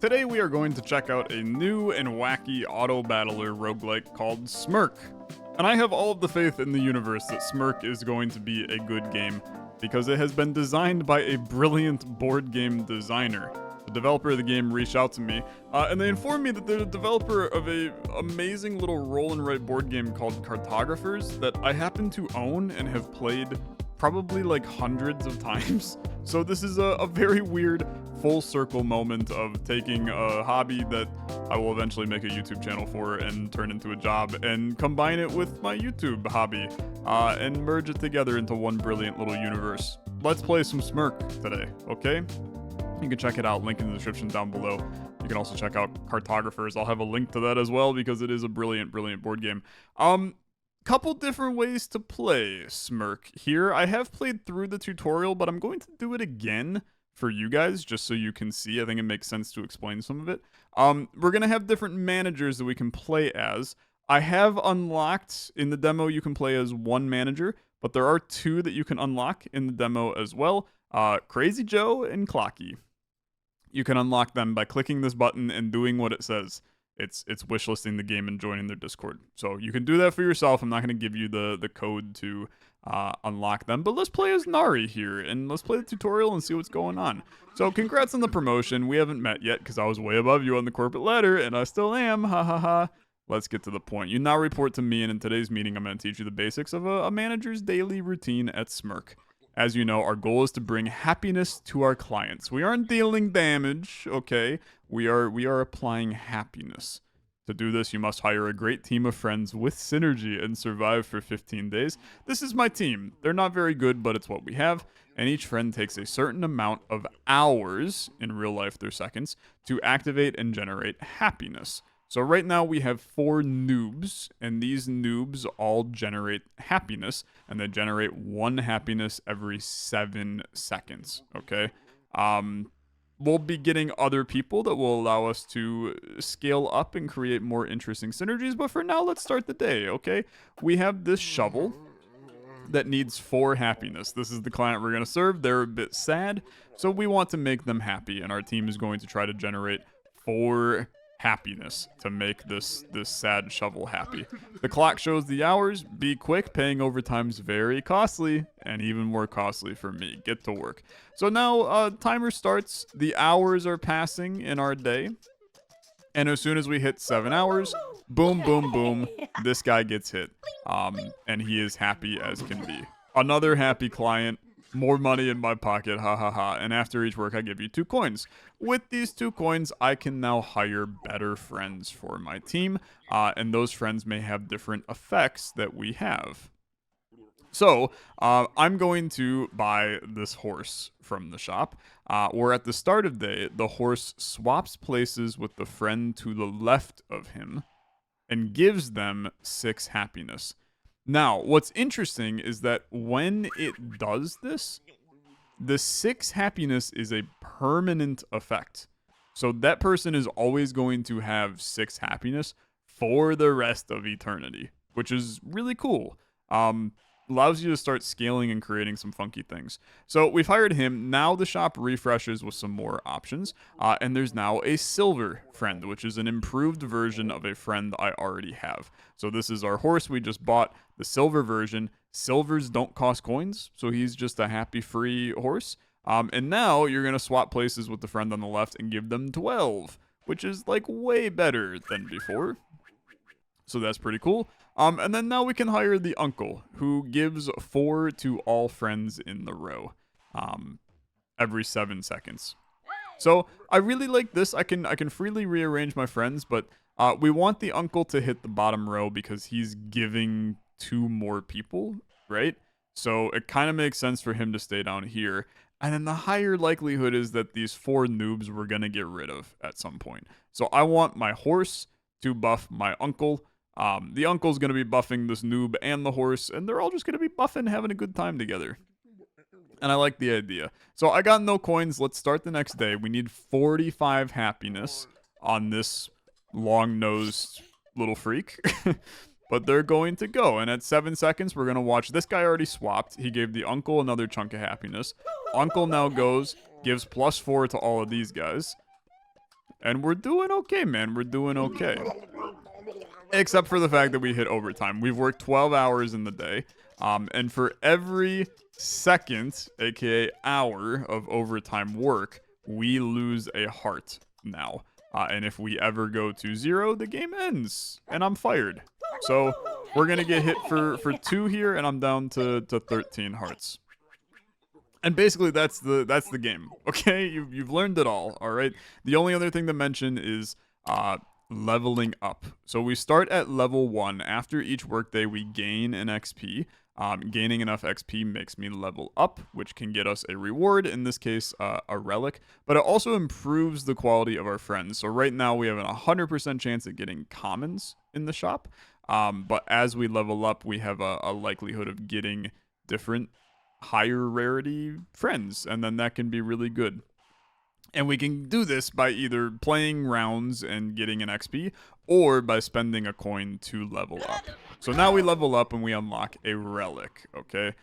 Today we are going to check out a new and wacky Autobattler roguelike called Smirk. And I have all of the faith in the universe that Smirk is going to be a good game, because it has been designed by a brilliant board game designer. The developer of the game reached out to me, and they informed me that they're the developer of a amazing little roll and write board game called Cartographers that I happen to own and have played probably like hundreds of times. So this is a very weird full circle moment of taking a hobby that I will eventually make a YouTube channel for and turn into a job and combine it with my YouTube hobby and merge it together into one brilliant little universe. Let's play some Smirk today, okay? You can check it out, link in the description down below. You can also check out Cartographers. I'll have a link to that as well because it is a brilliant, brilliant board game. Couple different ways to play Smirk here. I have played through the tutorial, but I'm going to do it again for you guys just so you can see. I think it makes sense to explain some of it. We're going to have different managers that we can play as. I have unlocked in the demo you can play as one manager, but there are two that you can unlock in the demo as well. Crazy Joe and Clocky. You can unlock them by clicking this button and doing what it says. It's wishlisting the game and joining their Discord. So you can do that for yourself. I'm not going to give you the code to unlock them. But let's play as Nari here, and let's play the tutorial and see what's going on. So congrats on the promotion. We haven't met yet because I was way above you on the corporate ladder, and I still am. Ha ha ha. Let's get to the point. You now report to me, and in today's meeting, I'm going to teach you the basics of a manager's daily routine at Smirk. As you know, our goal is to bring happiness to our clients. We aren't dealing damage, okay? We are applying happiness. To do this, you must hire a great team of friends with synergy and survive for 15 days. This is my team. They're not very good, but it's what we have. And each friend takes a certain amount of hours, in real life they're seconds, to activate and generate happiness. So right now we have 4 noobs, and these noobs all generate happiness, and they generate 1 happiness every 7 seconds, okay? We'll be getting other people that will allow us to scale up and create more interesting synergies, but for now, let's start the day, okay? We have this shovel that needs 4 happiness. This is the client we're going to serve. They're a bit sad, so we want to make them happy, and our team is going to try to generate 4 happiness to make this sad shovel happy. The clock shows the hours. Be quick. Paying overtime's very costly, and even more costly for me. Get to work. So now timer starts. The hours are passing in our day, and as soon as we hit 7 hours, boom, boom, boom, this guy gets hit, and he is happy as can be. Another happy client. More money in my pocket, ha ha ha. And after each work, I give you 2 coins. With these 2 coins, I can now hire better friends for my team, and those friends may have different effects that we have. So, I'm going to buy this horse from the shop, where at the start of day, the horse swaps places with the friend to the left of him and gives them 6 happiness. Now, what's interesting is that when it does this, the 6 happiness is a permanent effect. So that person is always going to have 6 happiness for the rest of eternity, which is really cool. Allows you to start scaling and creating some funky things. So we've hired him. Now the shop refreshes with some more options. And there's now a silver friend, which is an improved version of a friend I already have. So this is our horse we just bought, the silver version. Silvers don't cost coins, so he's just a happy free horse. And now you're going to swap places with the friend on the left and give them 12, which is like way better than before. So that's pretty cool. And then now we can hire the uncle, who gives 4 to all friends in the row, every 7 seconds. So I really like this. I can freely rearrange my friends, but we want the uncle to hit the bottom row because he's giving 2 more people, right? So it kind of makes sense for him to stay down here. And then the higher likelihood is that these 4 noobs we're going to get rid of at some point. So I want my horse to buff my uncle. The uncle's going to be buffing this noob and the horse, and they're all just going to be buffing, having a good time together. And I like the idea. So I got no coins. Let's start the next day. We need 45 happiness on this long-nosed little freak. But they're going to go. And at 7 seconds, we're going to watch. This guy already swapped. He gave the uncle another chunk of happiness. Uncle now goes, gives +4 to all of these guys. And we're doing okay, man. We're doing okay. Except for the fact that we hit overtime. We've worked 12 hours in the day. And for every second, aka hour of overtime work, we lose a heart now. And if we ever go to 0, the game ends, and I'm fired. So we're gonna get hit for 2 here, and I'm down to 13 hearts. And basically, that's the game. Okay, you've learned it all. All right. The only other thing to mention is leveling up. So we start at level 1. After each workday, we gain an XP. Gaining enough XP makes me level up, which can get us a reward, in this case, a relic. But it also improves the quality of our friends. So right now, we have a 100% chance at getting commons in the shop. But as we level up, we have a likelihood of getting different higher rarity friends, and then that can be really good. And we can do this by either playing rounds and getting an XP, or by spending a coin to level up. So now we level up and we unlock a relic, okay?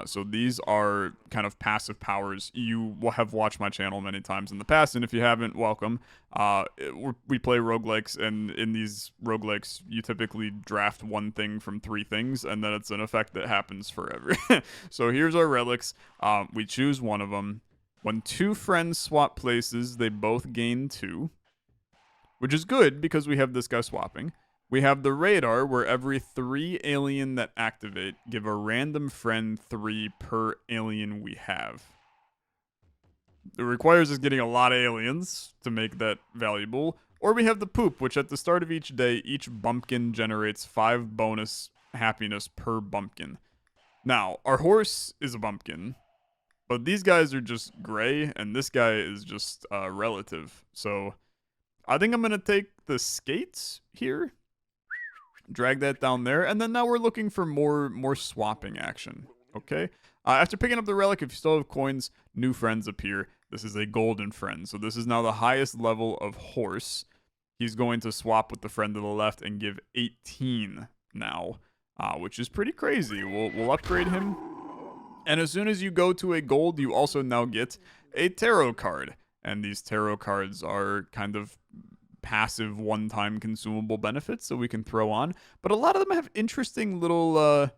So these are kind of passive powers. You have watched my channel many times in the past, and if you haven't, welcome. We play roguelikes, and in these roguelikes, you typically draft one thing from 3 things, and then it's an effect that happens forever. So here's our relics. We choose one of them. When 2 friends swap places, they both gain 2, which is good because we have this guy swapping. We have the radar, where every 3 alien that activate give a random friend 3 per alien we have. It requires us getting a lot of aliens to make that valuable. Or we have the poop, which at the start of each day, each bumpkin generates 5 bonus happiness per bumpkin. Now, our horse is a bumpkin. But these guys are just gray, and this guy is just relative. So I think I'm going to take the skates here, drag that down there, and then now we're looking for more swapping action, okay? After picking up the relic, if you still have coins, new friends appear. This is a golden friend, so this is now the highest level of horse. He's going to swap with the friend to the left and give 18 now, which is pretty crazy. We'll upgrade him. And as soon as you go to a gold, you also now get a tarot card. And these tarot cards are kind of passive one-time consumable benefits that we can throw on. But a lot of them have interesting little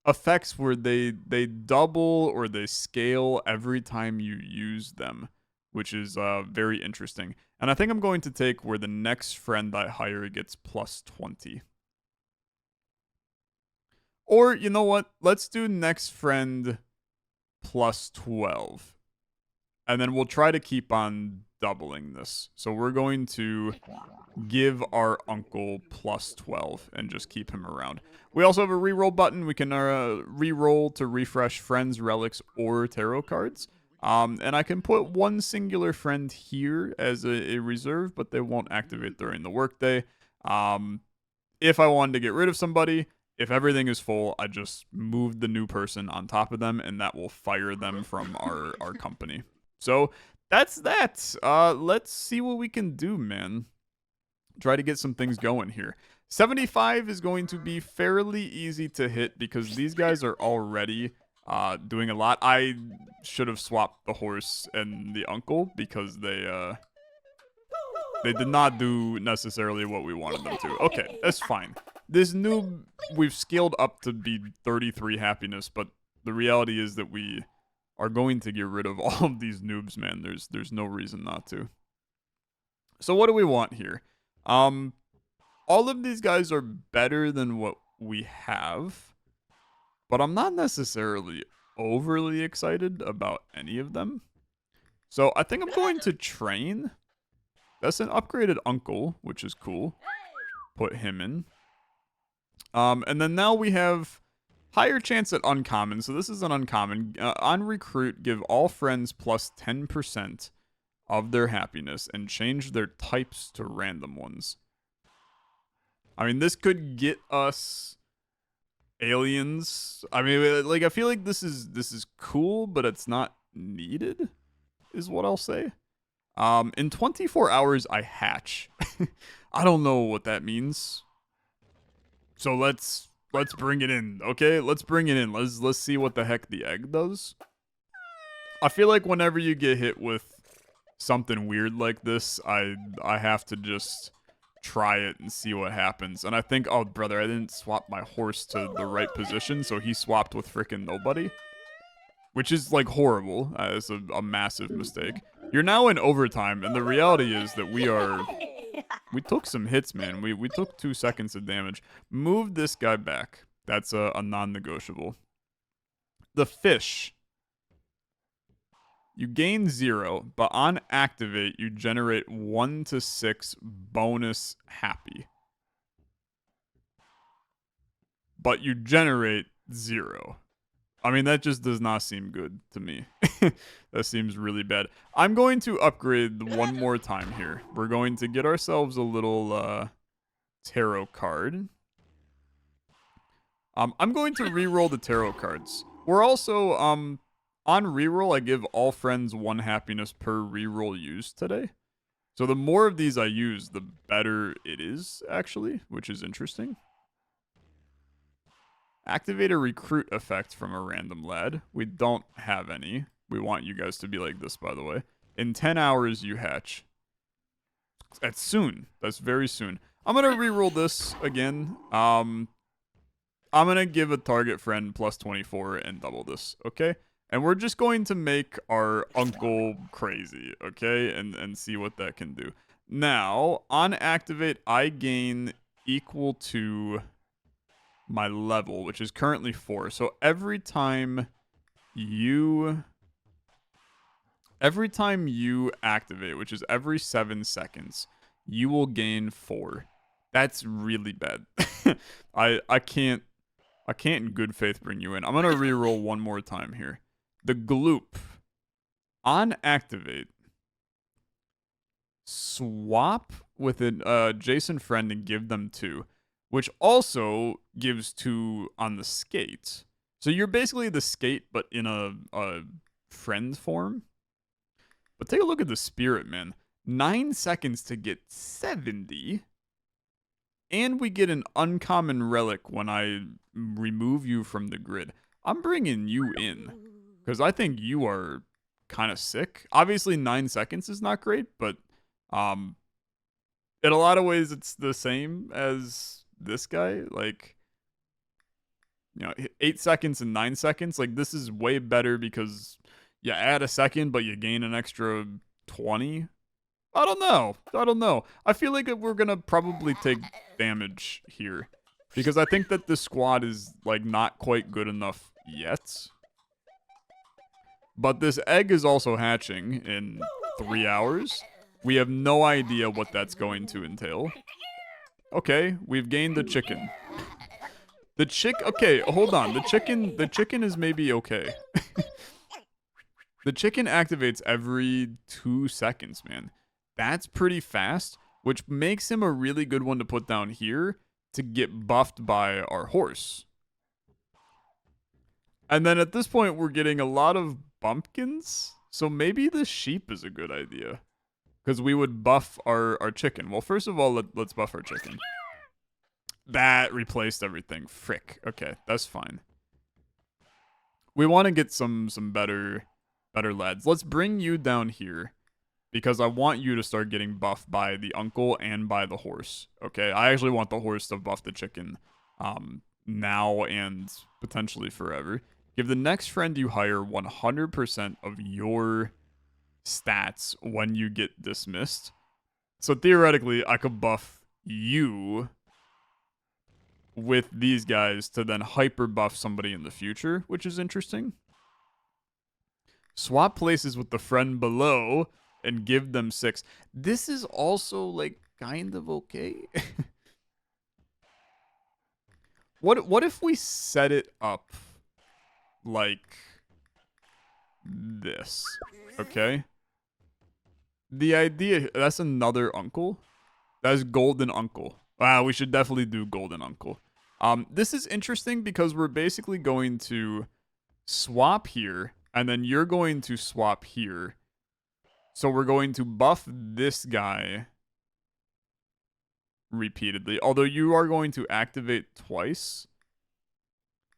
effects where they double or they scale every time you use them, which is very interesting. And I think I'm going to take where the next friend I hire gets plus 20. Or, you know what? Let's do next friend plus 12. And then we'll try to keep on doubling this. So we're going to give our uncle plus 12 and just keep him around. We also have a reroll button. We can reroll to refresh friends, relics, or tarot cards. And I can put one singular friend here as a reserve, but they won't activate during the workday. If I wanted to get rid of somebody, if everything is full, I just move the new person on top of them, and that will fire them from our company. So that's that. Let's see what we can do, man. Try to get some things going here. 75 is going to be fairly easy to hit because these guys are already doing a lot. I should have swapped the horse and the uncle because they did not do necessarily what we wanted them to. Okay, that's fine. This noob, we've scaled up to be 33 happiness, but the reality is that we are going to get rid of all of these noobs, man. There's no reason not to. So what do we want here? All of these guys are better than what we have, but I'm not necessarily overly excited about any of them. So I think I'm going to train. That's an upgraded uncle, which is cool. Put him in. And then now we have higher chance at uncommon. So this is an uncommon. On recruit, give all friends plus 10% of their happiness and change their types to random ones. I mean, this could get us aliens. I mean, like, I feel like this is cool, but it's not needed, is what I'll say. In 24 hours, I hatch. I don't know what that means. So let's bring it in, okay? Let's bring it in. Let's see what the heck the egg does. I feel like whenever you get hit with something weird like this, I have to just try it and see what happens. And I think, oh, brother, I didn't swap my horse to the right position, so he swapped with frickin' nobody. Which is, like, horrible. It's a massive mistake. You're now in overtime, and the reality is that we took some hits, man. We took 2 seconds of damage. Move this guy back. That's a non-negotiable. The fish. You gain 0, but on activate, you generate 1 to 6 bonus happy. But you generate 0. I mean, that just does not seem good to me. That seems really bad. I'm going to upgrade one more time here. We're going to get ourselves a little tarot card. I'm going to reroll the tarot cards. We're also, on reroll, I give all friends 1 happiness per reroll used today. So the more of these I use, the better it is, actually, which is interesting. Activate a recruit effect from a random lad. We don't have any. We want you guys to be like this, by the way. In 10 hours, you hatch. That's soon. That's very soon. I'm going to reroll this again. I'm going to give a target friend plus 24 and double this, okay? And we're just going to make our uncle crazy, okay? And see what that can do. Now, on activate, I gain equal to my level, which is currently 4. So every time you activate, which is every 7 seconds, you will gain 4. That's really bad. I can't in good faith bring you in. I'm gonna reroll one more time here. The gloop. On activate, swap with an adjacent friend and give them 2. Which also gives 2 on the skate. So you're basically the skate, but in a friend form. But take a look at the spirit, man. 9 seconds to get 70. And we get an uncommon relic when I remove you from the grid. I'm bringing you in. Because I think you are kind of sick. Obviously, 9 seconds is not great, but in a lot of ways, it's the same as this guy. Like, you know, 8 seconds and 9 seconds. Like, this is way better because you add a second, but you gain an extra 20. I don't know. I feel like we're going to probably take damage here because I think that this squad is, like, not quite good enough yet. But this egg is also hatching in 3 hours. We have no idea what that's going to entail. Okay, we've gained the chicken. Okay, hold on. The chicken is maybe okay. The chicken activates every 2 seconds, man. That's pretty fast, which makes him a really good one to put down here to get buffed by our horse. And then at this point, we're getting a lot of bumpkins. So maybe the sheep is a good idea. Because we would buff our chicken. Well, first of all, let's buff our chicken. That replaced everything. Frick. Okay, that's fine. We want to get some better lads. Let's bring you down here. Because I want you to start getting buffed by the uncle and by the horse. Okay, I actually want the horse to buff the chicken now and potentially forever. Give the next friend you hire 100% of your stats when you get dismissed. So theoretically, I could buff you with these guys to then hyper buff somebody in the future, which is interesting. Swap places with the friend below and give them 6. This is also, like, kind of okay. What if we set it up like this? Okay. The idea, that's another uncle. That's golden uncle. Wow, we should definitely do golden uncle. This is interesting because we're basically going to swap here, and then you're going to swap here. So we're going to buff this guy repeatedly, although you are going to activate twice.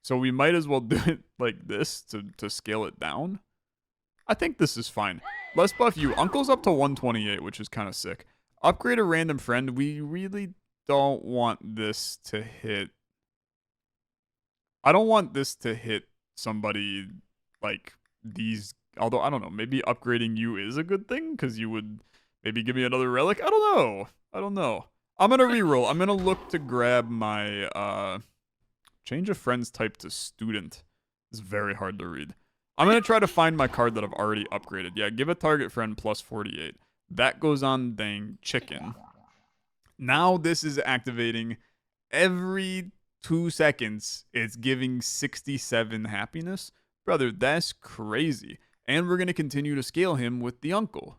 So we might as well do it like this to scale it down. I think this is fine. Let's buff you. Uncle's up to 128, which is kind of sick. Upgrade a random friend. We really don't want this to hit. I don't want this to hit somebody like these. Although, I don't know. Maybe upgrading you is a good thing because you would maybe give me another relic. I don't know. I don't know. I'm going to reroll. I'm going to look to grab my change of friends type to student. It's very hard to read. I'm going to try to find my card that I've already upgraded. Yeah, give a target friend plus 48. That goes on dang chicken. Now this is activating every 2 seconds. It's giving 67 happiness. Brother, that's crazy. And we're going to continue to scale him with the uncle.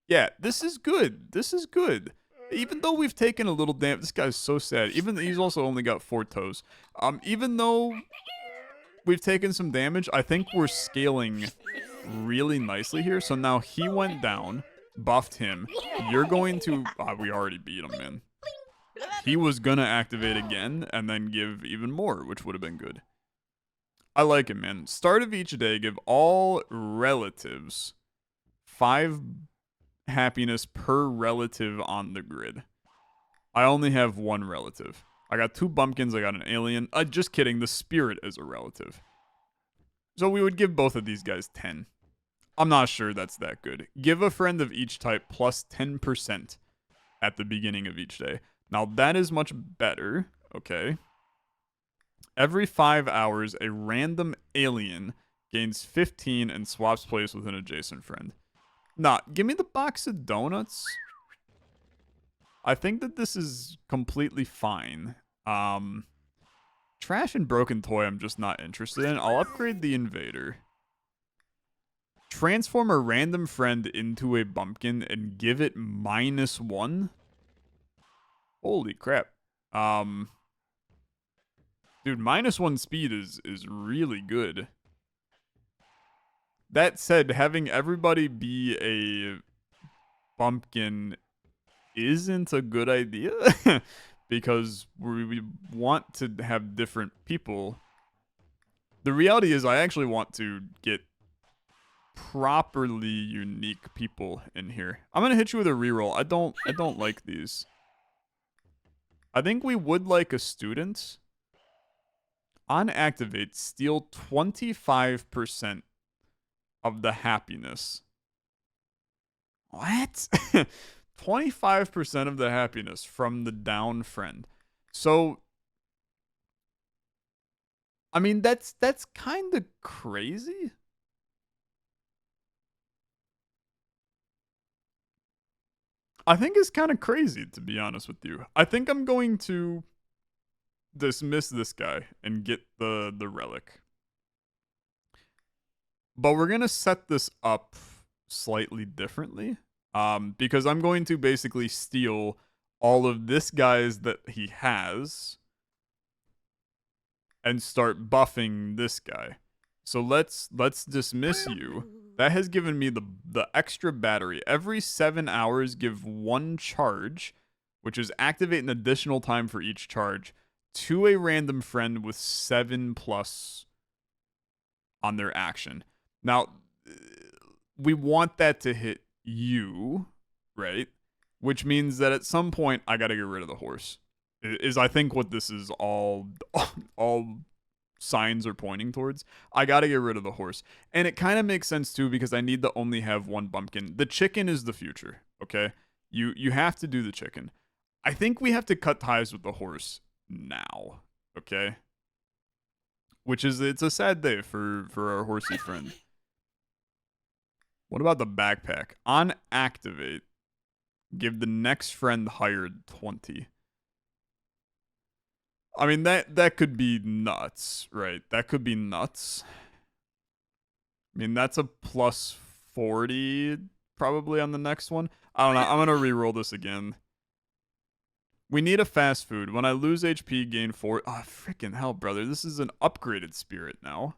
Yeah, this is good. This is good. Even though we've taken a little damage, this guy's so sad. Even he's also only got 4 toes. Even though we've taken some damage, I think we're scaling really nicely here. So now he went down, buffed him. You're going to... we already beat him, man. He was going to activate again and then give even more, which would have been good. I like it, man. Start of each day, give all relatives 5 happiness per relative on the grid. I only have 1 relative. I got 2 bumpkins. I got an alien. Just kidding. The spirit is a relative. So we would give both of these guys 10. I'm not sure that's that good. Give a friend of each type plus 10% at the beginning of each day. Now that is much better. Okay. Every 5 hours, a random alien gains 15 and swaps place with an adjacent friend. Nah, give me the box of donuts. I think that this is completely fine. Trash and broken toy I'm just not interested in. I'll upgrade the invader. Transform a random friend into a bumpkin and give it -1. Holy crap. Dude, -1 speed is really good. That said, having everybody be a bumpkin isn't a good idea because we want to have different people. The reality is I actually want to get properly unique people in here. I'm going to hit you with a reroll. I don't like these. I think we would like a student. On activate, steal 25% of the happiness. What? 25% of the happiness from the down friend. So, I mean, that's kind of crazy. I think it's kind of crazy, to be honest with you. I think I'm going to dismiss this guy and get the relic. But we're going to set this up slightly differently. Because I'm going to basically steal all of this guy's that he has and start buffing this guy. So let's dismiss you. That has given me the extra battery. Every 7 hours, give 1 charge, which is activate an additional time for each charge, to a random friend with 7+ on their action. Now, we want that to hit you, right? Which means that at some point I gotta get rid of the horse. Is I think what this is all signs are pointing towards. I gotta get rid of the horse. And it kind of makes sense too because I need to only have 1 bumpkin. The chicken is the future, okay? You have to do the chicken. I think we have to cut ties with the horse now, okay? Which is, it's a sad day for our horsey friend. What about the backpack? On activate, give the next friend hired 20. I mean, that could be nuts, right? That could be nuts. I mean, that's a plus 40 probably on the next one. I don't know. I'm going to reroll this again. We need a fast food. When I lose HP, gain 4. Oh, freaking hell, brother. This is an upgraded spirit now.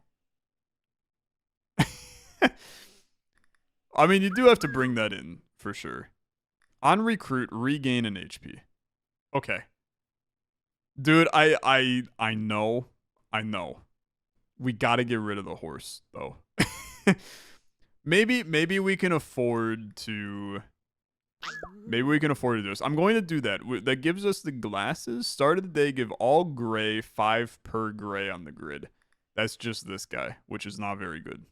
I mean, you do have to bring that in, for sure. On recruit, regain an HP. Okay. Dude, I know. We gotta get rid of the horse, though. Maybe we can afford to... Maybe we can afford to do this. I'm going to do that. That gives us the glasses. Start of the day, give all gray, 5 per gray on the grid. That's just this guy, which is not very good.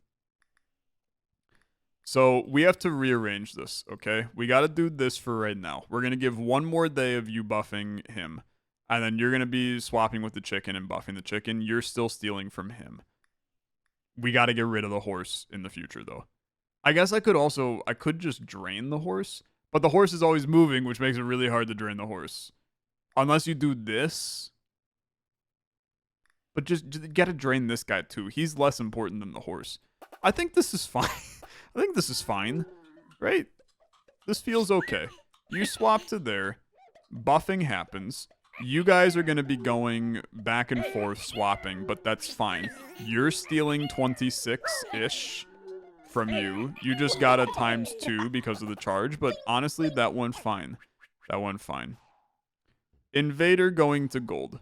So we have to rearrange this, okay? We got to do this for right now. We're going to give one more day of you buffing him. And then you're going to be swapping with the chicken and buffing the chicken. You're still stealing from him. We got to get rid of the horse in the future, though. I guess I could just drain the horse. But the horse is always moving, which makes it really hard to drain the horse. Unless you do this. But just gotta drain this guy too. He's less important than the horse. I think this is fine. I think this is fine. Right? This feels okay. You swap to there. Buffing happens. You guys are going to be going back and forth swapping, but that's fine. You're stealing 26-ish. From you. You just got a ×2 because of the charge, but honestly, that went fine. That went fine. Invader going to gold.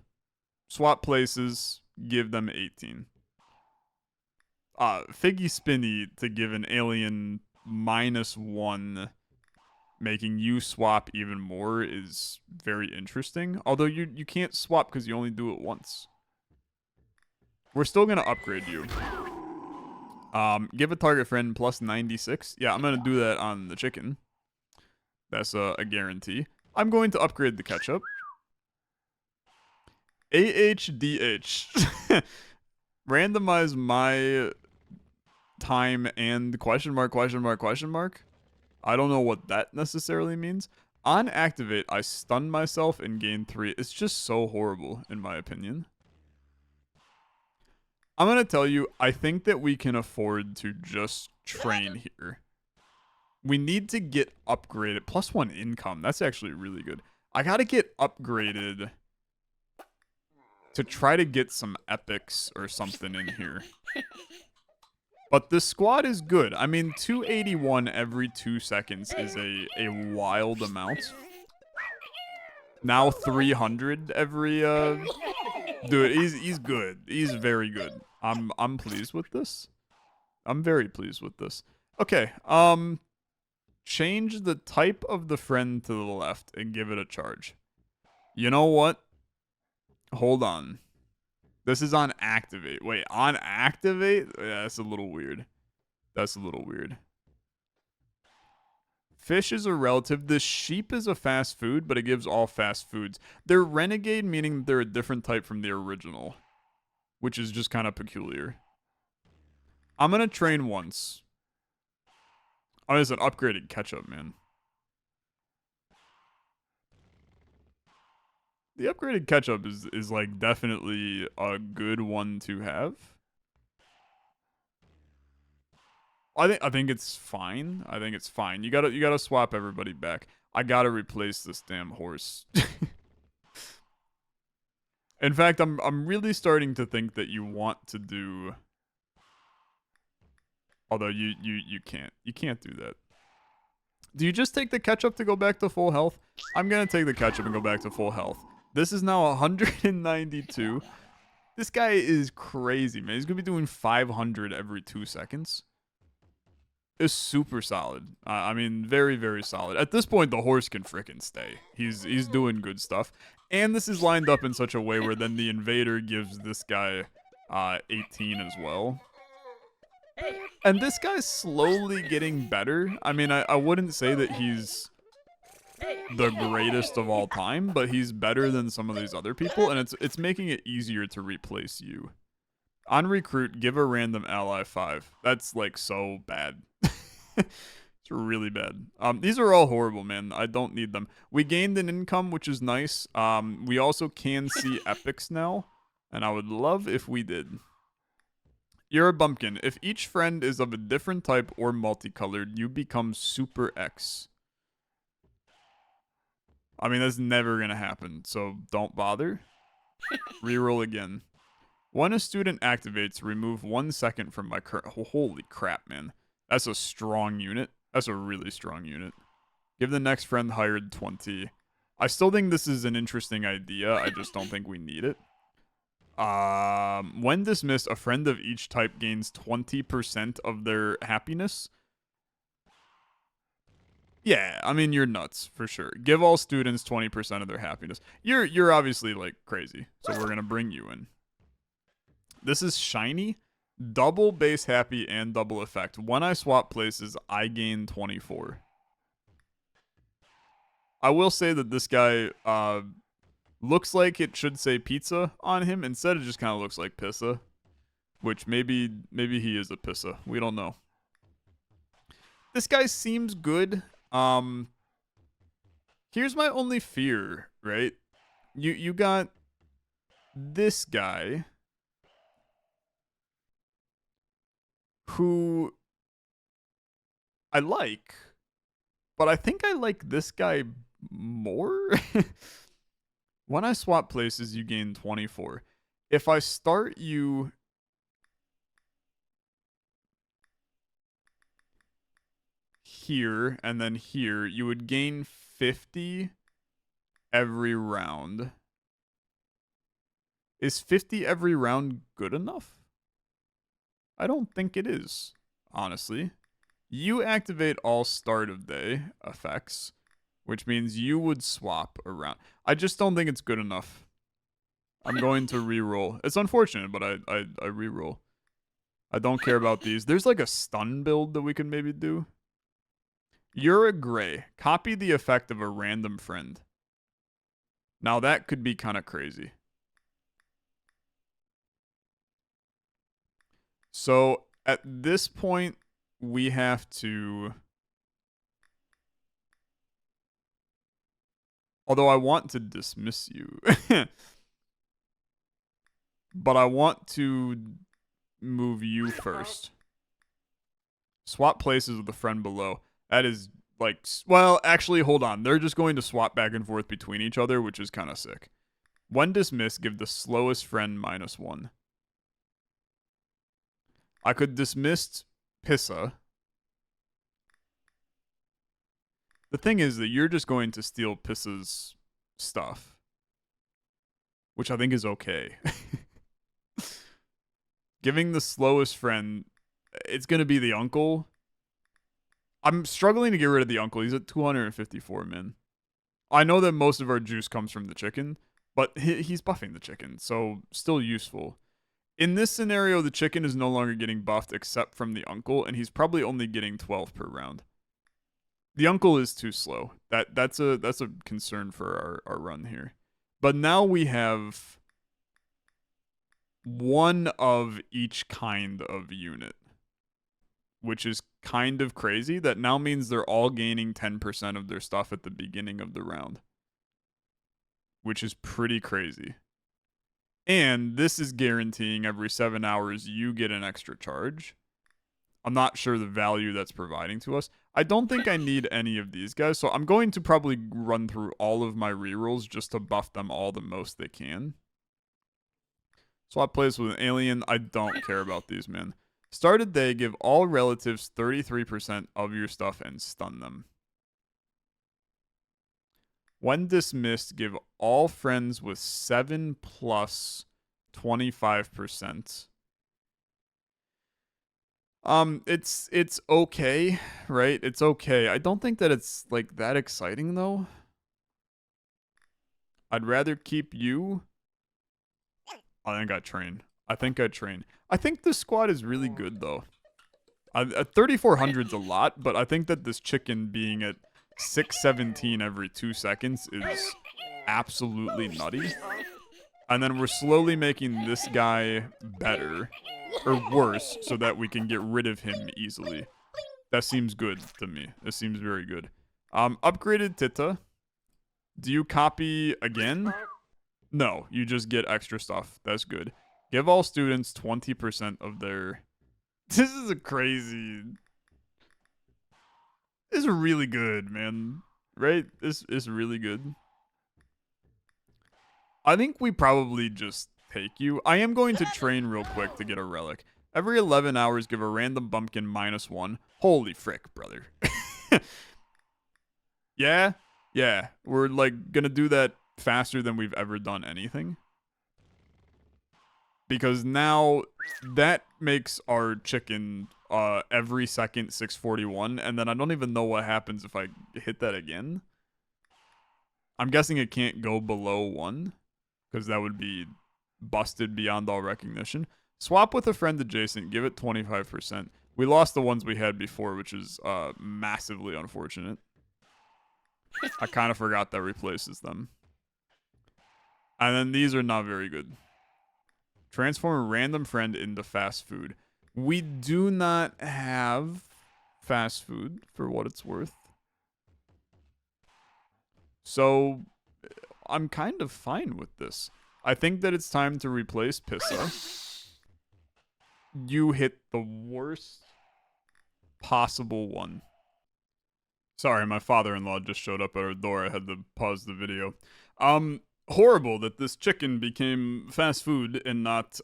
Swap places, give them 18. Figgy Spinny to give an alien -1, making you swap even more is very interesting. Although you can't swap because you only do it once. We're still going to upgrade you. Give a target friend +96. Yeah, I'm going to do that on the chicken. That's a guarantee. I'm going to upgrade the ketchup. AHDH. Randomize my time and question mark. I don't know what that necessarily means. On activate, I stun myself and gain 3. It's just so horrible, in my opinion. I'm going to tell you, I think that we can afford to just train here. We need to get upgraded. +1 income. That's actually really good. I got to get upgraded to try to get some epics or something in here. But this squad is good. I mean, 281 every 2 seconds is a wild amount. Now 300 every... Dude, he's good. He's very good. I'm pleased with this. I'm very pleased with this. Okay, change the type of the friend to the left and give it a charge. You know what? Hold on. This is on activate. Wait, on activate? Yeah, that's a little weird. That's a little weird. Fish is a relative. The sheep is a fast food, but it gives all fast foods. They're renegade, meaning they're a different type from the original, which is just kind of peculiar. I'm going to train once. Oh, it's an upgraded ketchup, man. The upgraded ketchup is like definitely a good one to have. I think it's fine. I think it's fine. You gotta swap everybody back. I gotta replace this damn horse. In fact, I'm really starting to think that you want to do. Although you can't. You can't do that. Do you just take the ketchup to go back to full health? I'm gonna take the ketchup and go back to full health. This is now 192. This guy is crazy, man. He's gonna be doing 500 every 2 seconds. Is super solid. I mean, very, very solid. At this point, the horse can frickin' stay. He's doing good stuff. And this is lined up in such a way where then the invader gives this guy 18 as well. And this guy's slowly getting better. I mean, I wouldn't say that he's the greatest of all time, but he's better than some of these other people, and it's making it easier to replace you. On recruit, give a random ally 5. That's like so bad. It's really bad. These are all horrible, man. I don't need them. We gained an income, which is nice. We also can see epics now, and I would love if we did. You're a bumpkin. If each friend is of a different type or multicolored, you become Super X. I mean, that's never gonna happen, so don't bother. Reroll again. When a student activates, remove 1 second from my current... Holy crap, man. That's a strong unit. That's a really strong unit. Give the next friend hired 20. I still think this is an interesting idea. I just don't think we need it. When dismissed, a friend of each type gains 20% of their happiness. Yeah, I mean, you're nuts for sure. Give all students 20% of their happiness. You're obviously like crazy, so we're gonna bring you in. This is shiny, double base happy and double effect. When I swap places, I gain 24. I will say that this guy looks like it should say pizza on him. Instead, it just kind of looks like pissa, which maybe he is a pissa. We don't know. This guy seems good. Here's my only fear, right? You got this guy who I like, but I think I like this guy more. When I swap places, you gain 24. If I start you here and then here, you would gain 50 every round. Is 50 every round good enough? I don't think it is, honestly. You activate all start of day effects, which means you would swap around. I just don't think it's good enough. I'm going to reroll. It's unfortunate, but I reroll. I don't care about these. There's like a stun build that we could maybe do. You're a gray. Copy the effect of a random friend. Now that could be kind of crazy. So at this point, we have to... Although I want to dismiss you. But I want to move you first. Swap places with the friend below. That is like... Well, actually, hold on. They're just going to swap back and forth between each other, which is kind of sick. When dismissed, give the slowest friend -1. I could dismiss Pissa. The thing is that you're just going to steal Pissa's stuff, which I think is okay. Giving the slowest friend, it's going to be the uncle. I'm struggling to get rid of the uncle. He's at 254 min. I know that most of our juice comes from the chicken, but he's buffing the chicken, so still useful. In this scenario, the chicken is no longer getting buffed except from the uncle, and he's probably only getting 12 per round. The uncle is too slow. That's a concern for our run here. But now we have one of each kind of unit, which is kind of crazy. That now means they're all gaining 10% of their stuff at the beginning of the round, which is pretty crazy. And this is guaranteeing every 7 hours you get an extra charge. I'm not sure the value that's providing to us. I don't think I need any of these guys, so I'm going to probably run through all of my rerolls just to buff them all the most they can. Swap plays with an alien. I don't care about these, man. Started day, give all relatives 33% of your stuff and stun them. When dismissed, give all friends with 7 plus 25%. It's okay, right? It's okay. I don't think that it's like that exciting though. I'd rather keep you. I think I train. I think this squad is really good though. 3,400's a lot, but I think that this chicken being at 617 every 2 seconds is absolutely nutty. And then we're slowly making this guy better or worse so that we can get rid of him easily. That seems good to me. It seems very good. Upgraded Tita. Do you copy again? No, you just get extra stuff. That's good. Give all students 20% of their... This is a crazy... This is really good, man. Right? This is really good. I think we probably just take you. I am going to train real quick to get a relic. Every 11 hours, give a random bumpkin -1. Holy frick, brother. Yeah? Yeah. We're, like, gonna do that faster than we've ever done anything. Because now that makes our chicken every second 641, and then I don't even know what happens if I hit that again. I'm guessing it can't go below 1, because that would be busted beyond all recognition. Swap with a friend adjacent, give it 25%. We lost the ones we had before, which is massively unfortunate. I kind of forgot that replaces them. And then these are not very good. Transform a random friend into fast food. We do not have fast food, for what it's worth. So, I'm kind of fine with this. I think that it's time to replace Pissa. You hit the worst possible one. Sorry, my father-in-law just showed up at our door. I had to pause the video. Horrible that this chicken became fast food and not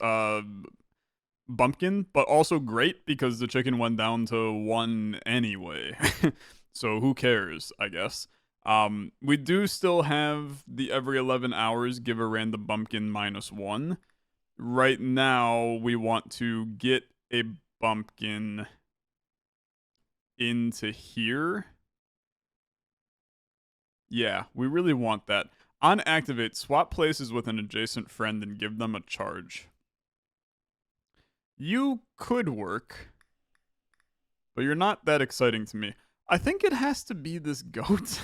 bumpkin, but also great because the chicken went down to 1 anyway. So who cares, I guess. We do still have the every 11 hours give a random bumpkin -1. Right now, we want to get a bumpkin into here. Yeah, we really want that. On activate, swap places with an adjacent friend and give them a charge. You could work, but you're not that exciting to me. I think it has to be this goat.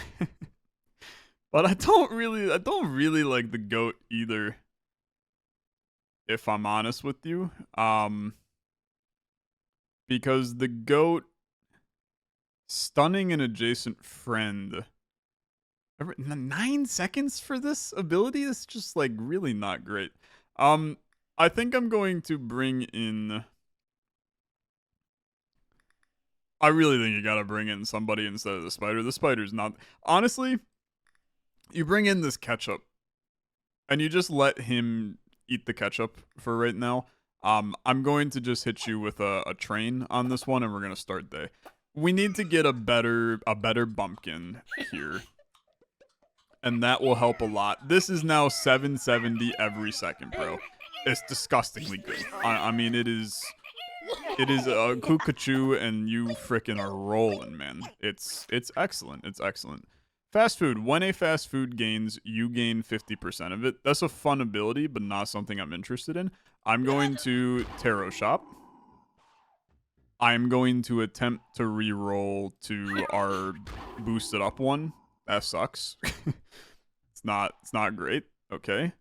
But I don't really like the goat either. If I'm honest with you. Because the goat stunning an adjacent friend. 9 seconds for this ability is just like really not great. I think I'm going to bring in. I really think you gotta bring in somebody instead of the spider. The spider's not. Honestly, you bring in this ketchup, and you just let him eat the ketchup for right now. I'm going to just hit you with a train on this one, and we're gonna start day. We need to get a better bumpkin here. And that will help a lot. This is now 770 every second, bro. It's disgustingly good. I mean, it is a Kukachu, and you frickin' are rolling, man. It's excellent. It's excellent. Fast food. When a fast food gains, you gain 50% of it. That's a fun ability, but not something I'm interested in. I'm going to Tarot Shop. I'm going to attempt to re-roll to our boosted up one. That sucks. It's not great. Okay.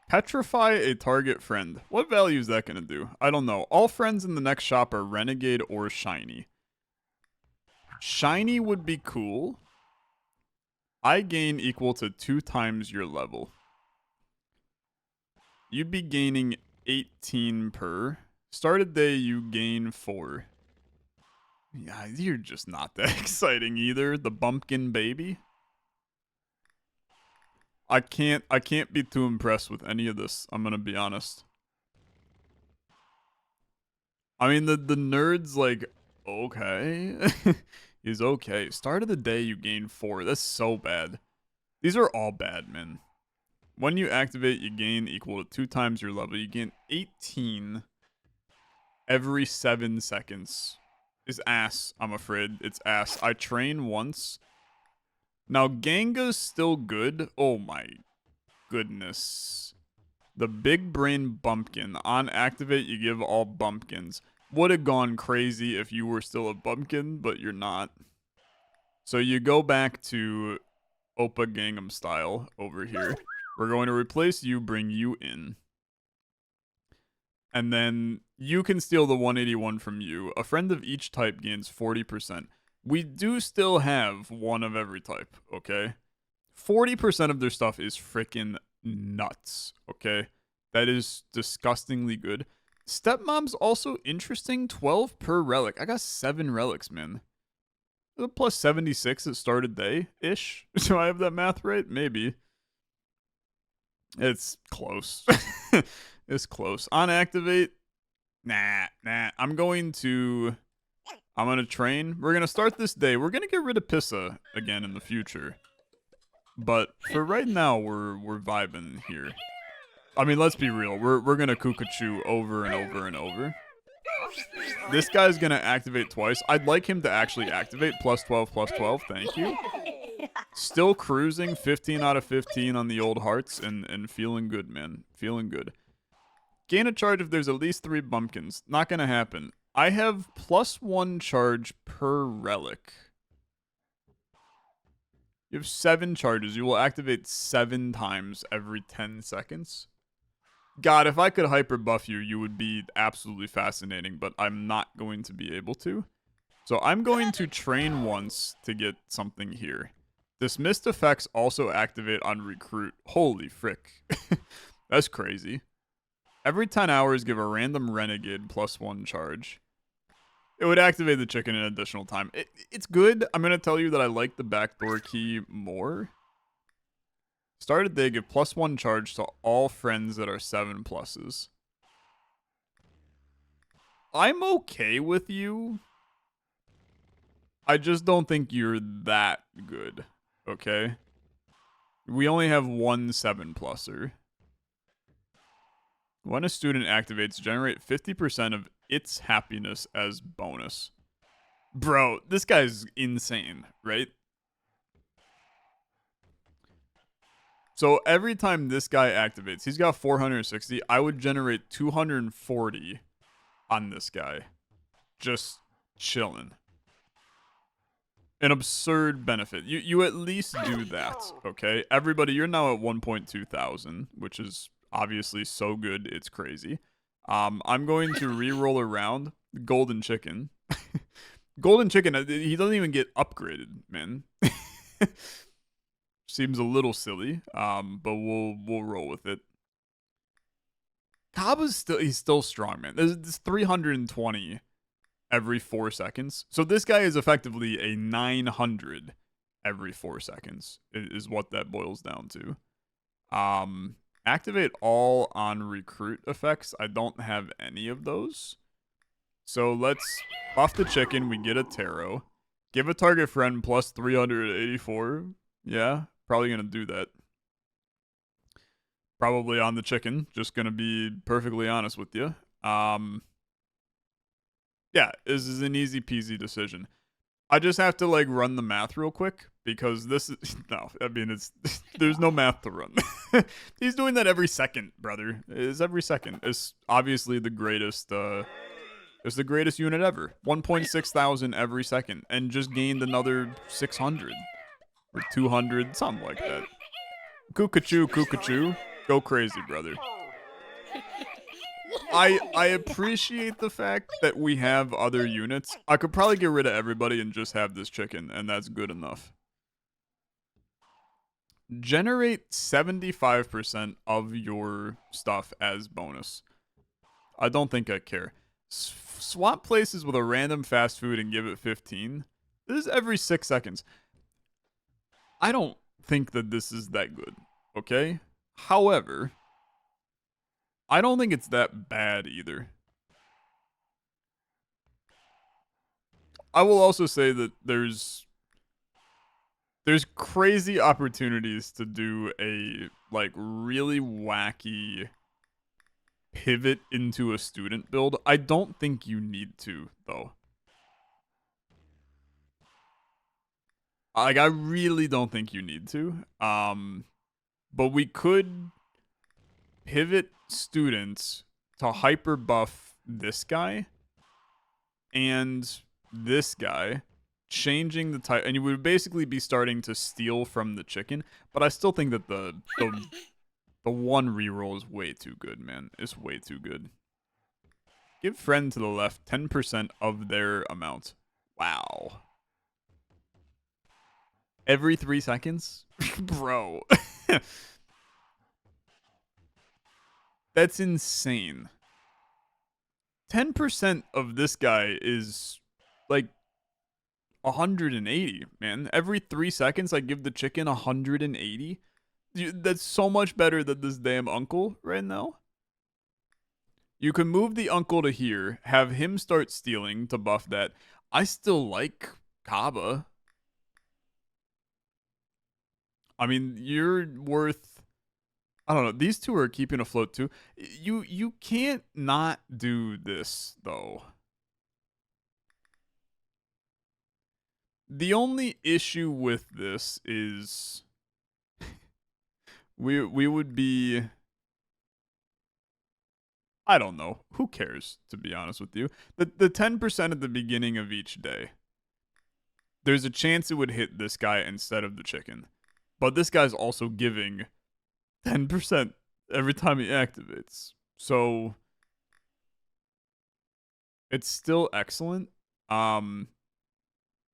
Petrify a target friend. What value is that going to do? I don't know. All friends in the next shop are renegade or shiny. Shiny would be cool. I gain equal to 2 times your level. You'd be gaining 18 per. Start a day, you gain 4. Yeah, you're just not that exciting either. The bumpkin baby. I can't be too impressed with any of this, I'm gonna be honest. I mean, the nerd's like, okay. Is okay. Start of the day, you gain 4. That's so bad. These are all bad, man. When you activate, you gain equal to 2 times your level. You gain 18 every 7 seconds. Is ass, I'm afraid. It's ass. I train once. Now, Genga's still good. Oh my goodness. The big brain bumpkin. On activate, you give all bumpkins. Would have gone crazy if you were still a bumpkin, but you're not. So you go back to Oppa Gangnam Style over here. We're going to replace you, bring you in. And then you can steal the 181 from you. A friend of each type gains 40%. We do still have one of every type, okay? 40% of their stuff is freaking nuts, okay? That is disgustingly good. Stepmom's also interesting. 12 per relic. I got 7 relics, man. Plus 76 at start of day-ish. Do I have that math right? Maybe. It's close. It's close. On activate. Nah. I'm going to train. We're going to start this day. We're going to get rid of Pissa again in the future. But for right now, we're vibing here. I mean, let's be real. We're gonna Kukachu over and over and over. This guy's gonna activate twice. I'd like him to actually activate plus 12, plus 12. Thank you. Still cruising 15 out of 15 on the old hearts and feeling good, man. Feeling good. Gain a charge if there's at least 3 bumpkins. Not gonna happen. I have plus 1 charge per relic. You have 7 charges. You will activate 7 times every 10 seconds. God, if I could hyper buff you, you would be absolutely fascinating, but I'm not going to be able to. So I'm going to train once to get something here. Dismissed effects also activate on recruit. Holy frick. That's crazy. Every 10 hours, give a random renegade plus 1 charge. It would activate the chicken an additional time. It's good. I'm going to tell you that I like the backdoor key more. Started day, give plus 1 charge to all friends that are 7 pluses. I'm okay with you. I just don't think you're that good. Okay? We only have 1 7 pluser. When a student activates, generate 50% of its happiness as bonus. Bro, this guy's insane, right? So every time this guy activates, he's got 460. I would generate 240 on this guy. Just chilling. An absurd benefit. You at least do that, okay? Everybody, you're now at 1.2 thousand, which is obviously so good, it's crazy. I'm going to re-roll around Golden Chicken. Golden Chicken, he doesn't even get upgraded, man. Seems a little silly, but we'll roll with it. He's still strong, man. There's 320 every 4 seconds. So this guy is effectively a 900 every 4 seconds, is what that boils down to. Activate all on recruit effects. I don't have any of those. So let's buff the chicken. We get a tarot. Give a target friend plus 384. Yeah, probably going to do that. Probably on the chicken. Just going to be perfectly honest with you. Yeah, this is an easy peasy decision. I just have to like run the math real quick because this is no, I mean it's there's no math to run. He's doing that every second, brother. It's every second. It's obviously the greatest it's the greatest unit ever. 1.6 thousand every second and just gained another 600 or 200, something like that. Kukachu, go crazy, brother. I appreciate the fact that we have other units. I could probably get rid of everybody and just have this chicken, and that's good enough. Generate 75% of your stuff as bonus. I don't think I care. Swap places with a random fast food and give it 15. This is every 6 seconds. I don't think that this is that good, okay? However, I don't think it's that bad either. I will also say that there's crazy opportunities to do a like really wacky pivot into a student build. I don't think you need to though. Like I really don't think you need to. But we could pivot students to hyper buff this guy and this guy, changing the type, and you would basically be starting to steal from the chicken. But I still think that the one reroll is way too good, man. It's way too good. Give friend to the left 10% of their amount. Wow. Every 3 seconds? Bro. That's insane. 10% of this guy is like 180, man. Every 3 seconds, I give the chicken 180. That's so much better than this damn uncle right now. You can move the uncle to here, have him start stealing to buff that. I still like Kaba. I mean, you're worth I don't know. These two are keeping afloat too. You can't not do this though. The only issue with this is we would be, I don't know. Who cares, to be honest with you? The 10% at the beginning of each day. There's a chance it would hit this guy instead of the chicken. But this guy's also giving 10% every time he activates. So it's still excellent.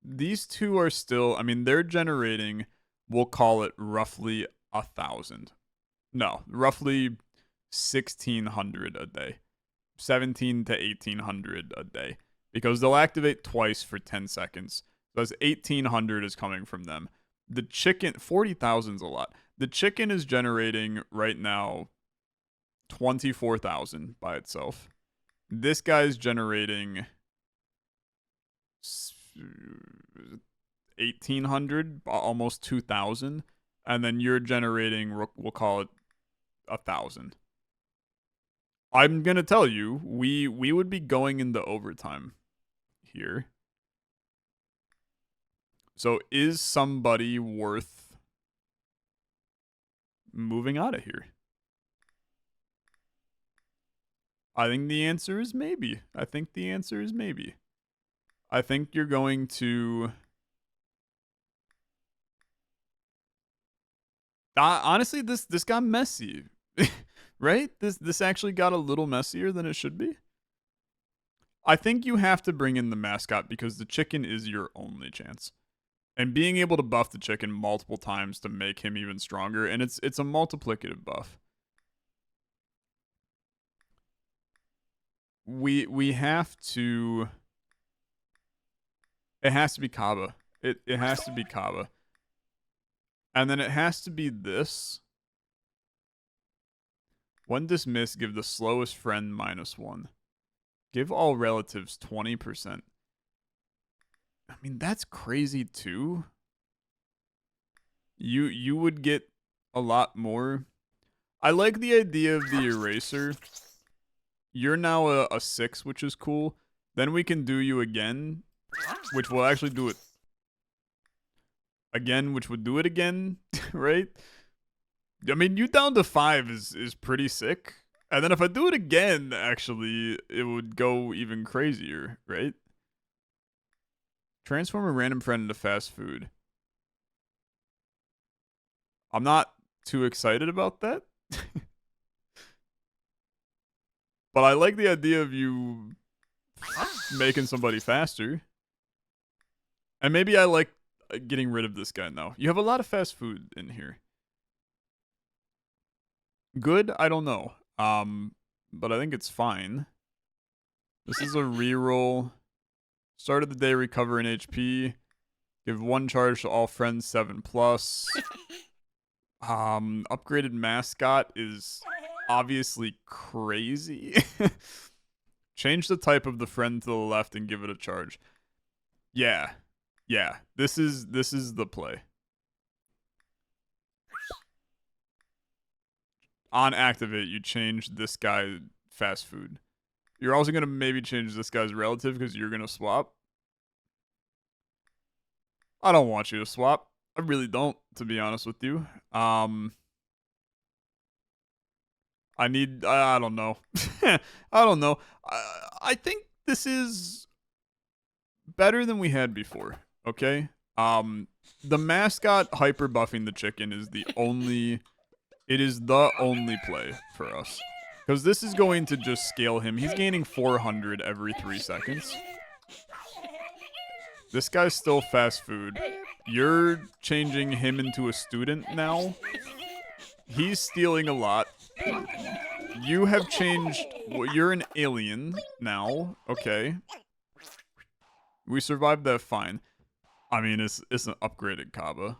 These two are still, I mean, they're generating, we'll call it roughly 1,000. No, roughly 1,600 a day. 17 to 1,800 a day. Because they'll activate twice for 10 seconds. So that's 1,800 is coming from them. The chicken, 40,000 is a lot. The chicken is generating right now 24,000 by itself. This guy's generating 1,800, almost 2,000. And then you're generating, we'll call it 1,000. I'm going to tell you, we would be going into overtime here. So is somebody worth moving out of here? I think the answer is maybe. I think the answer is maybe. I think you're going to... honestly, this got messy. Right? This actually got a little messier than it should be. I think you have to bring in the mascot because the chicken is your only chance. And being able to buff the chicken multiple times to make him even stronger, and it's a multiplicative buff. We have to... It has to be Kaba. It has to be Kaba. And then it has to be this. When dismissed, give the slowest friend -1. Give all relatives 20%. I mean, that's crazy too. You would get a lot more. I like the idea of the eraser. You're now a 6, which is cool. Then we can do you again, which will actually do it again, which would do it again, right? I mean, you down to 5 is pretty sick. And then if I do it again, actually, it would go even crazier, right? Transform a random friend into fast food. I'm not too excited about that. But I like the idea of you making somebody faster. And maybe I like getting rid of this guy now. You have a lot of fast food in here. Good? I don't know. But I think it's fine. This is a reroll. Start of the day, recover an HP. Give 1 charge to all friends, 7+. Upgraded mascot is obviously crazy. Change the type of the friend to the left and give it a charge. Yeah. Yeah. This is the play. On activate, you change this guy fast food. You're also going to maybe change this guy's relative because you're going to swap. I don't want you to swap. I really don't, to be honest with you. I don't know. I don't know. I think this is better than we had before, okay? The mascot hyper buffing the chicken is the only play for us. Because this is going to just scale him. He's gaining 400 every 3 seconds. This guy's still fast food. You're changing him into a student now. He's stealing a lot. You have changed... Well, you're an alien now. Okay. We survived that fine. I mean, it's an upgraded Kaba.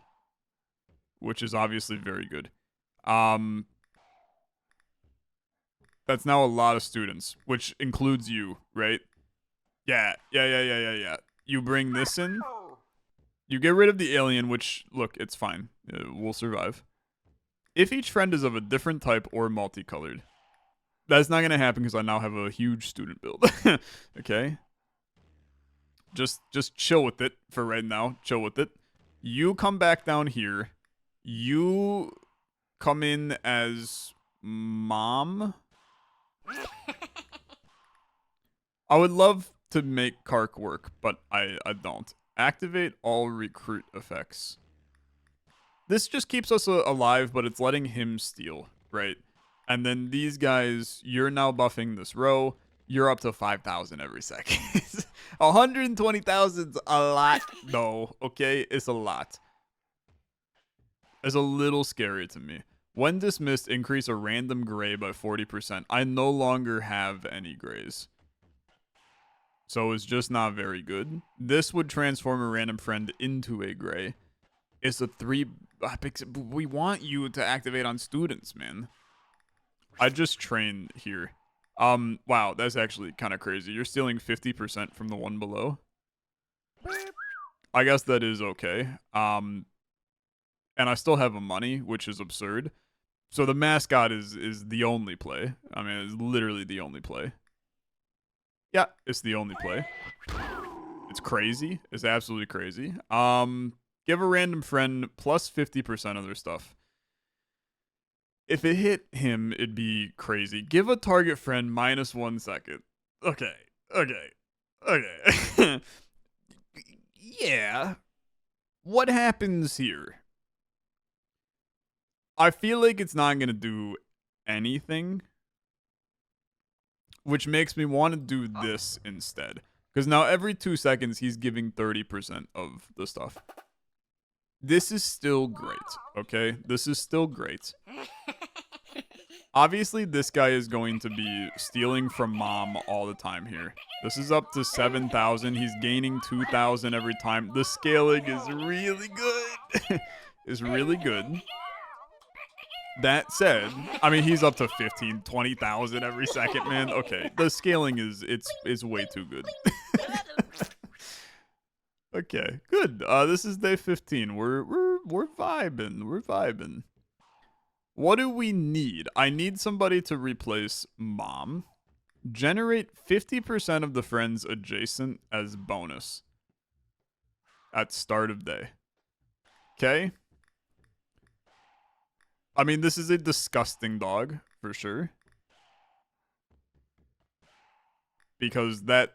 Which is obviously very good. That's now a lot of students, which includes you, right? Yeah. You bring this in. You get rid of the alien, which, look, it's fine. We'll survive. If each friend is of a different type or multicolored. That's not going to happen because I now have a huge student build. Okay? Just chill with it for right now. Chill with it. You come back down here. You come in as mom. I would love to make Kark work, but I don't. Activate all recruit effects. This just keeps us alive, but it's letting him steal, right? And then these guys, you're now buffing this row. You're up to 5,000 every second. 120,000's a lot, though, okay? It's a lot. It's a little scary to me. When dismissed, increase a random gray by 40%. I no longer have any grays. So it's just not very good. This would transform a random friend into a gray. It's a 3... We want you to activate on students, man. I just train here. Wow, that's actually kind of crazy. You're stealing 50% from the one below. I guess that is okay. And I still have a money, which is absurd. So the mascot is the only play. I mean, it's literally the only play. Yeah, it's the only play. It's crazy. It's absolutely crazy. Give a random friend plus 50% of their stuff. If it hit him, it'd be crazy. Give a target friend minus 1 second. Okay. Yeah. What happens here? I feel like it's not going to do anything. Which makes me want to do this instead. Because now every 2 seconds, he's giving 30% of the stuff. This is still great, okay? This is still great. Obviously, this guy is going to be stealing from mom all the time here. This is up to 7,000. He's gaining 2,000 every time. The scaling is really good. Is really good. That said, I mean, he's up to 15, 20,000 every second, man. Okay, the scaling is way too good. Okay, good. This is day 15. We're vibing. We're vibing. What do we need? I need somebody to replace mom. Generate 50% of the friends adjacent as bonus at start of day. Okay. I mean, this is a disgusting dog, for sure. Because that...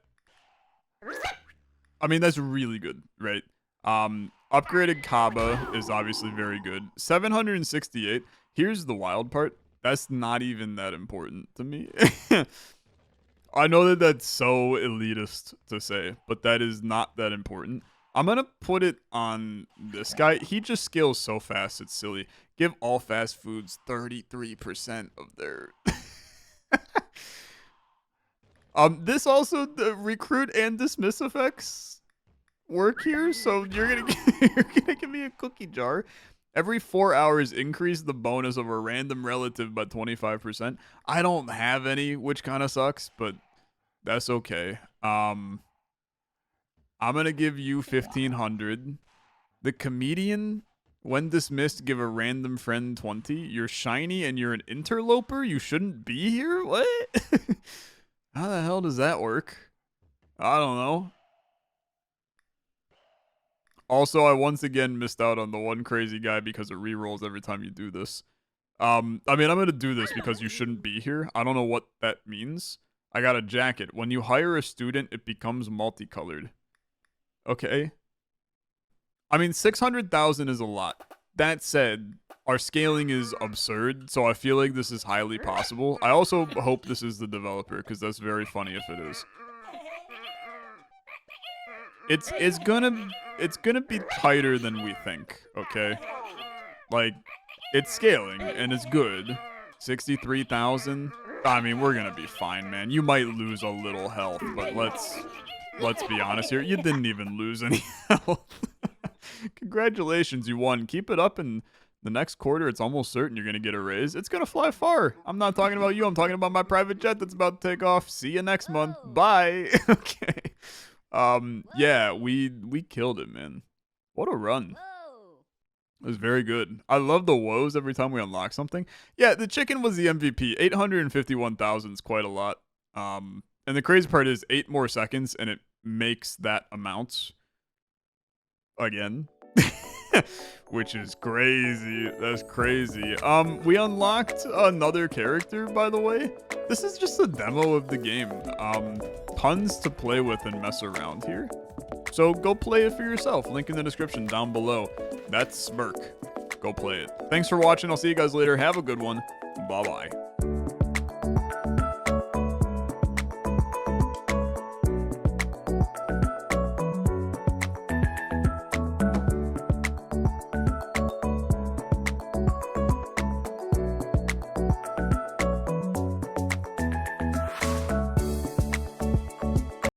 I mean, that's really good, right? Upgraded Kaba is obviously very good. 768. Here's the wild part. That's not even that important to me. I know that that's so elitist to say, but that is not that important. I'm going to put it on this guy. He just scales so fast, it's silly. Give all fast foods 33% of their... This also, the recruit and dismiss effects work here, so you're gonna give me a cookie jar. Every 4 hours, increase the bonus of a random relative by 25%. I don't have any, which kind of sucks, but that's okay. I'm gonna give you 1,500. The comedian, when dismissed, give a random friend 20. You're shiny and you're an interloper. You shouldn't be here. What? How the hell does that work? I don't know. Also, I once again missed out on the one crazy guy because it rerolls every time you do this. I mean, I'm going to do this because you shouldn't be here. I don't know what that means. I got a jacket. When you hire a student, it becomes multicolored. Okay. I mean, 600,000 is a lot. That said, our scaling is absurd, so I feel like this is highly possible. I also hope this is the developer, because that's very funny if it is. It's gonna be tighter than we think, okay? Like, it's scaling, and it's good. 63,000? I mean, we're gonna be fine, man. You might lose a little health, but let's be honest here. You didn't even lose any health. Congratulations, you won. Keep it up, and the next quarter, it's almost certain you're going to get a raise. It's going to fly far. I'm not talking about you. I'm talking about my private jet that's about to take off. See you next month. Bye. Okay. Yeah, we killed it, man. What a run. It was very good. I love the woes every time we unlock something. Yeah, the chicken was the MVP. 851,000 is quite a lot. And the crazy part is 8 more seconds and it makes that amount again. Which is crazy. That's crazy. We unlocked another character, by the way. This is just a demo of the game. Tons to play with and mess around here. So go play it for yourself. Link in the description down below. That's Smirk. Go play it. Thanks for watching. I'll see you guys later. Have a good one. Bye-bye.